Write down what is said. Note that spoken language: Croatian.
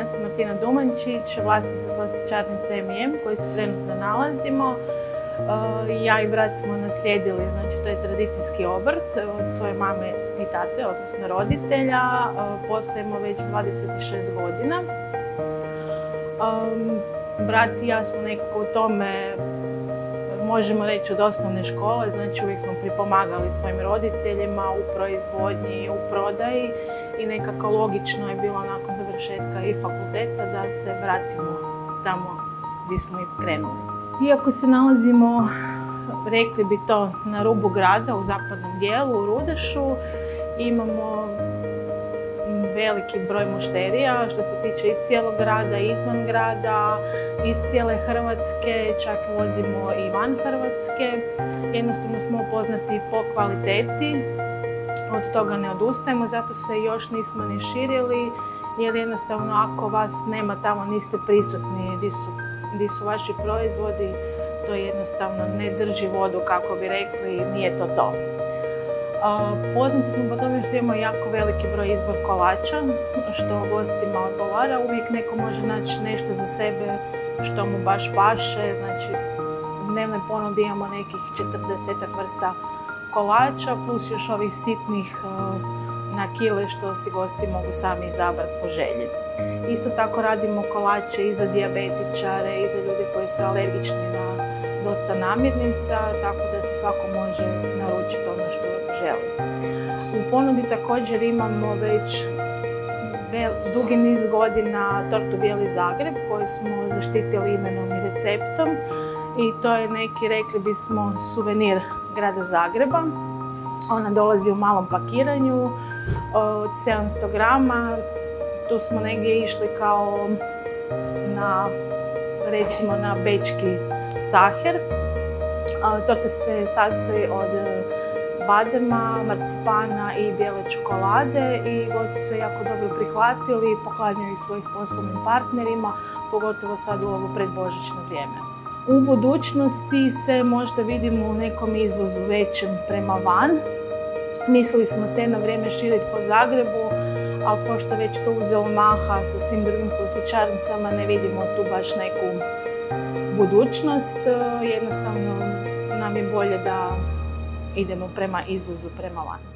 Ja sam Martina Dumančić, vlasnica slastičarnice M&M koji se trenutno nalazimo. Ja i brat smo naslijedili, znači to je tradicijski obrt od svoje mame i tate, odnosno roditelja. Poslujemo već 26 godina. Brat i ja smo nekako u tome, možemo reći, od osnovne škole, znači uvijek smo pripomagali svojim roditeljima u proizvodnji, u prodaji i nekako logično je bilo nakon završetka i fakulteta da se vratimo tamo gdje smo i krenuli. Iako se nalazimo, rekli bi to, na rubu grada, u zapadnom dijelu, u Rudešu, imamo veliki broj mušterija što se tiče iz cijelog grada, izvan grada, iz cijele Hrvatske, čak vozimo i van Hrvatske. Jednostavno smo poznati po kvaliteti, od toga ne odustajemo, zato se još nismo ni širili, jer jednostavno ako vas nema tamo, niste prisutni gdje su vaši proizvodi, to jednostavno ne drži vodu, kako bi rekli, nije to to. Poznati smo po tome što imamo jako veliki broj izbor kolača, što gostima odgovara. Uvijek neko može naći nešto za sebe što mu baš paše. Znači, u dnevnoj ponudi imamo nekih 40 vrsta kolača, plus još ovih sitnih na kile što si gosti mogu sami izabrati po želji. Isto tako radimo kolače i za dijabetičare, i za ljude koji su alergični na dosta namirnica, tako da se svako može naručiti ono što želi. U ponudi također imamo već dugi niz godina tortu Bijeli Zagreb koju smo zaštitili imenom i receptom i to je neki, rekli bismo, suvenir grada Zagreba. Ona dolazi u malom pakiranju od 700 grama. Tu smo negdje išli kao recimo na bečki saher. Torta se sastoji od badema, marcipana i bijele čokolade i gosti su jako dobro prihvatili i poklanjaju svojih poslovnim partnerima, pogotovo sad u ovo predbožićno vrijeme. U budućnosti se možda vidimo u nekom izvozu većem prema van. Mislili smo se jedno vrijeme širiti po Zagrebu, ali pošto već to uzelo maha sa svim drugim slastičarnicama, ne vidimo tu baš neku budućnost. Jednostavno nam je bolje da idemo prema izvozu prema van.